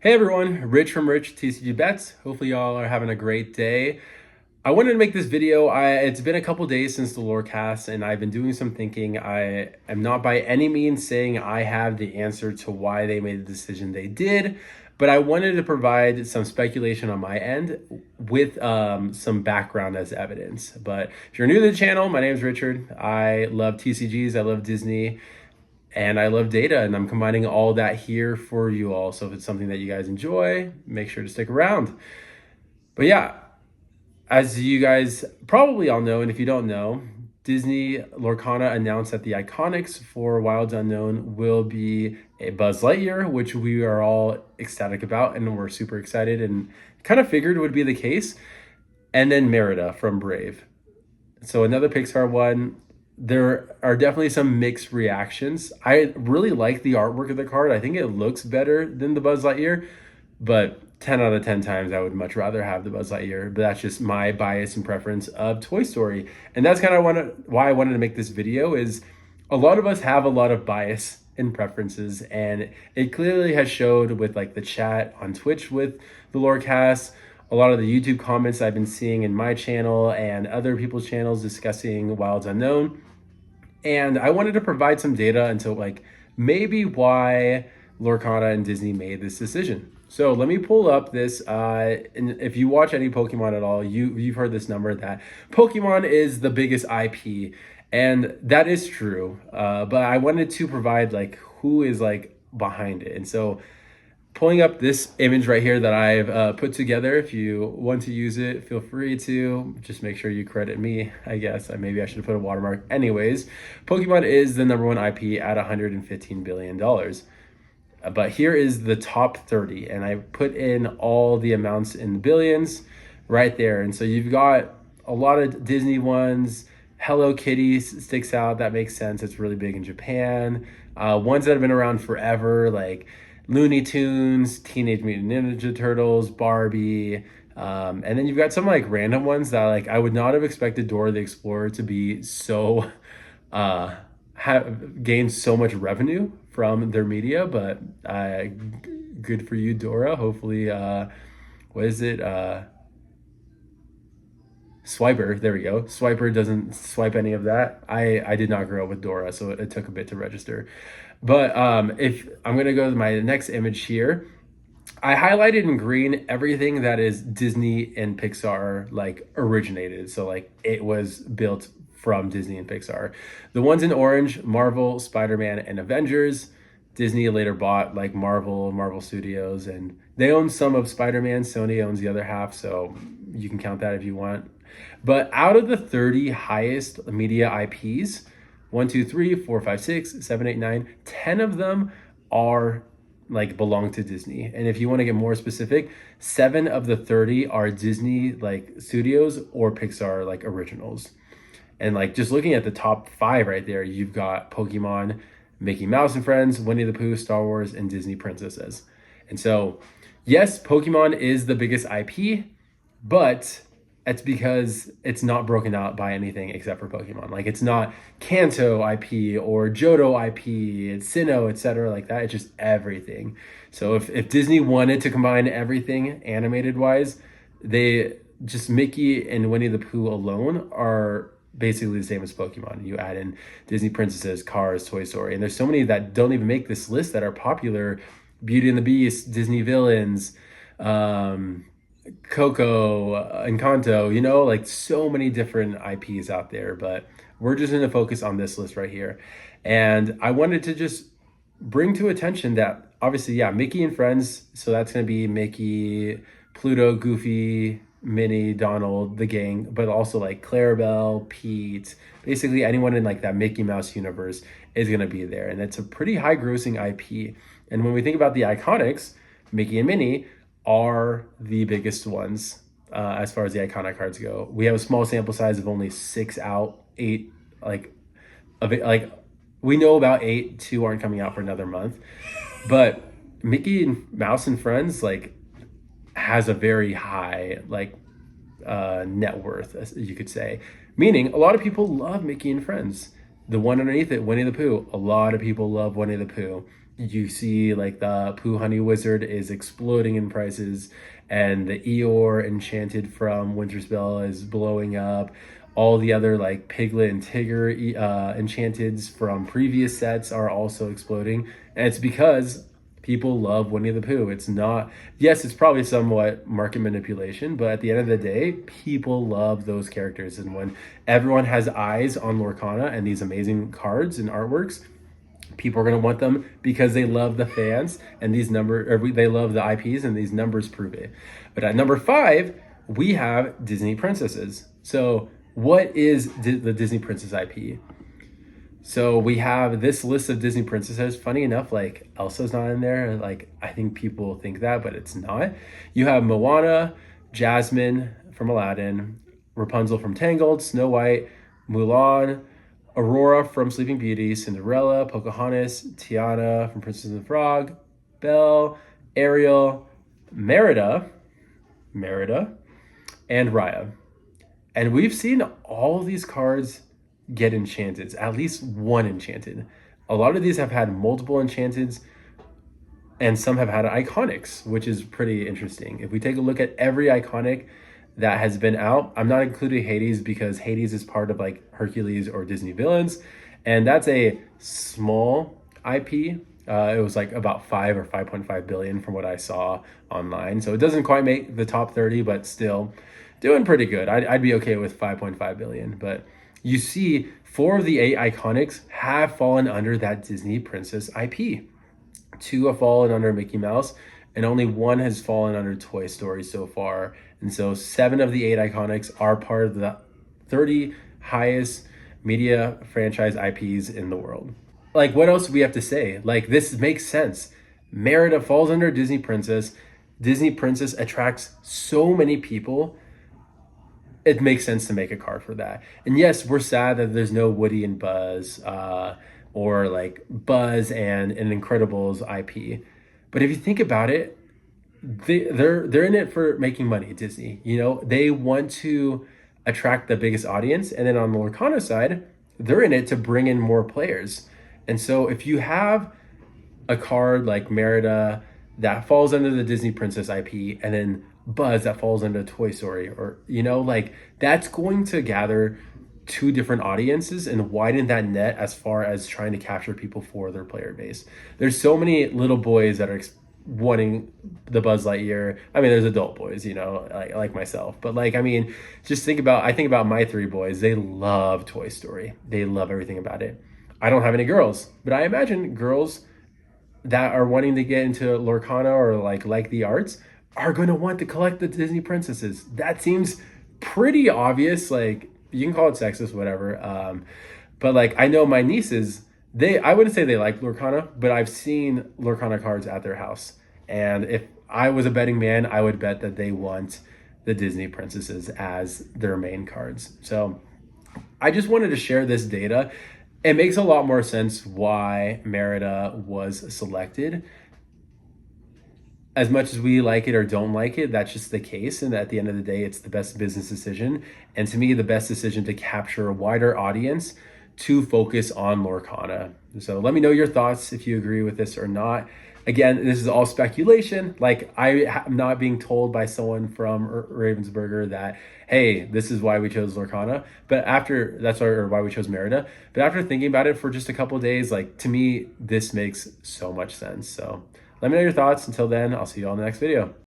Hey everyone, Rich from Rich TCG Bets. Hopefully y'all are having a great day. I wanted to make this video. It's been a couple days since the lore cast and I've been doing some thinking. I am not by any means saying I have the answer to why they made the decision they did, but I wanted to provide some speculation on my end with some background as evidence. But if you're new to the channel, my name is Richard. I love TCGs, I love Disney, and I love data, and I'm combining all that here for you all. So if it's something that you guys enjoy, make sure to stick around. But yeah, as you guys probably all know, and if you don't know, Disney Lorcana announced that the Iconics for Wilds Unknown will be a Buzz Lightyear, which we are all ecstatic about, and we're super excited and kind of figured would be the case. And then Merida from Brave. So another Pixar one. There are definitely some mixed reactions. I really like the artwork of the card. I think it looks better than the Buzz Lightyear, but 10 out of 10 times I would much rather have the Buzz Lightyear. But that's just my bias and preference of Toy Story. And that's kind of why I wanted to make this video. Is a lot of us have a lot of bias and preferences, and it clearly has showed with like the chat on Twitch with the Lorecast, a lot of the YouTube comments I've been seeing in my channel and other people's channels discussing Wilds Unknown. And I wanted to provide some data into like maybe why Lorcana and Disney made this decision. So let me pull up this. And if you watch any Pokemon at all, you've heard this number that Pokemon is the biggest IP, and that is true. But I wanted to provide like who is like behind it. And so pulling up this image right here that I've put together. If you want to use it, feel free to. Just make sure you credit me, I guess. Maybe I should have put a watermark. Anyways, Pokemon is the number one IP at $115 billion. But here is the top 30, and I put in all the amounts in the billions right there. And so you've got a lot of Disney ones. Hello Kitty sticks out. That makes sense. It's really big in Japan. Ones that have been around forever, like Looney Tunes, Teenage Mutant Ninja Turtles, Barbie, and then you've got some like random ones that like I would not have expected Dora the Explorer to be so have gained so much revenue from their media, but good for you, Dora. Hopefully, what is it? Swiper, there we go. Swiper doesn't swipe any of that. I did not grow up with Dora, so it took a bit to register. But if I'm gonna go to my next image here, I highlighted in green everything that is Disney and Pixar like originated. So like it was built from Disney and Pixar. The ones in orange, Marvel, Spider-Man, and Avengers. Disney later bought like Marvel Studios, and they own some of Spider-Man. Sony owns the other half, so you can count that if you want. But out of the 30 highest media IPs, 1, 2, 3, 4, 5, 6, 7, 8, 9, 10 of them are like belong to Disney. And if you want to get more specific, 7 of the 30 are Disney like studios or Pixar like originals. And like just looking at the top 5 right there, you've got Pokemon, Mickey Mouse and Friends, Winnie the Pooh, Star Wars, and Disney Princesses. And so, yes, Pokemon is the biggest IP, but it's because it's not broken out by anything except for Pokemon. Like it's not Kanto IP or Johto IP, it's Sinnoh, etc. like that. It's just everything. So if Disney wanted to combine everything animated wise, they just Mickey and Winnie the Pooh alone are basically the same as Pokemon. You add in Disney Princesses, Cars, Toy Story, and there's so many that don't even make this list that are popular. Beauty and the Beast, Disney Villains, Coco, Encanto, you know, like so many different IPs out there, but we're just going to focus on this list right here. And I wanted to just bring to attention that obviously, yeah, Mickey and Friends. So that's going to be Mickey, Pluto, Goofy, Minnie, Donald, the gang, but also like Clarabelle, Pete, basically anyone in like that Mickey Mouse universe is going to be there. And it's a pretty high grossing IP. And when we think about the Iconics, Mickey and Minnie are the biggest ones as far as the iconic cards go. We have a small sample size of only 6 out, 8 like of it, like we know about 8, 2 aren't coming out for another month. But Mickey and Mouse and Friends like has a very high like net worth, as you could say, meaning a lot of people love Mickey and Friends. The one underneath it, Winnie the Pooh, a lot of people love Winnie the Pooh. You see like the Pooh Honey Wizard is exploding in prices, and the Eeyore Enchanted from Winter Spell is blowing up. All the other like Piglet and Tigger enchanteds from previous sets are also exploding, and it's because people love Winnie the Pooh. It's not, yes, it's probably somewhat market manipulation, but at the end of the day, people love those characters. And when everyone has eyes on Lorcana and these amazing cards and artworks, people are going to want them because they love the fans and these they love the IPs, and these numbers prove it. But at number 5, we have Disney princesses. So what is the Disney princess IP? So we have this list of Disney princesses. Funny enough, like Elsa's not in there. Like I think people think that, but it's not. You have Moana, Jasmine from Aladdin, Rapunzel from Tangled, Snow White, Mulan, Aurora from Sleeping Beauty, Cinderella, Pocahontas, Tiana from Princess and the Frog, Belle, Ariel, Merida, and Raya. And we've seen all of these cards get enchanted, at least one enchanted. A lot of these have had multiple enchanteds, and some have had iconics, which is pretty interesting. If we take a look at every iconic that has been out, I'm not including Hades because Hades is part of like Hercules or Disney Villains, and that's a small IP. It was like about 5 or 5.5 billion from what I saw online. So it doesn't quite make the top 30, but still doing pretty good. I'd be okay with 5.5 billion. But you see 4 of the 8 iconics have fallen under that Disney princess IP. 2 have fallen under Mickey Mouse, and only 1 has fallen under Toy Story so far. And so 7 of the 8 iconics are part of the 30 highest media franchise IPs in the world. Like, what else do we have to say? Like, this makes sense. Merida falls under Disney Princess. Disney Princess attracts so many people. It makes sense to make a card for that. And yes, we're sad that there's no Woody and Buzz, or like Buzz and an Incredibles IP. But if you think about it, they're in it for making money. Disney, they want to attract the biggest audience, and then on the Lorcana side, they're in it to bring in more players. And so if you have a card like Merida that falls under the Disney Princess IP, and then Buzz that falls into Toy Story, or like that's going to gather 2 different audiences and widen that net as far as trying to capture people for their player base. There's so many little boys that are wanting the Buzz Lightyear. I mean, there's adult boys, like myself. But like, I mean, just think about my 3 boys. They love Toy Story. They love everything about it. I don't have any girls, but I imagine girls that are wanting to get into Lorcana or like the arts are going to want to collect the Disney princesses. That seems pretty obvious. Like, you can call it sexist, whatever. But like, I know my nieces, I wouldn't say they like Lorcana, but I've seen Lorcana cards at their house. And if I was a betting man, I would bet that they want the Disney princesses as their main cards. So I just wanted to share this data. It makes a lot more sense why Merida was selected. As much as we like it or don't like it, that's just the case. And at the end of the day, it's the best business decision. And to me, the best decision to capture a wider audience to focus on Lorcana. So let me know your thoughts if you agree with this or not. Again, this is all speculation. Like, I'm not being told by someone from Ravensburger that, hey, this is why we chose Lorcana. But or why we chose Merida. But after thinking about it for just a couple of days, like, to me, this makes so much sense. So let me know your thoughts. Until then, I'll see you all in the next video.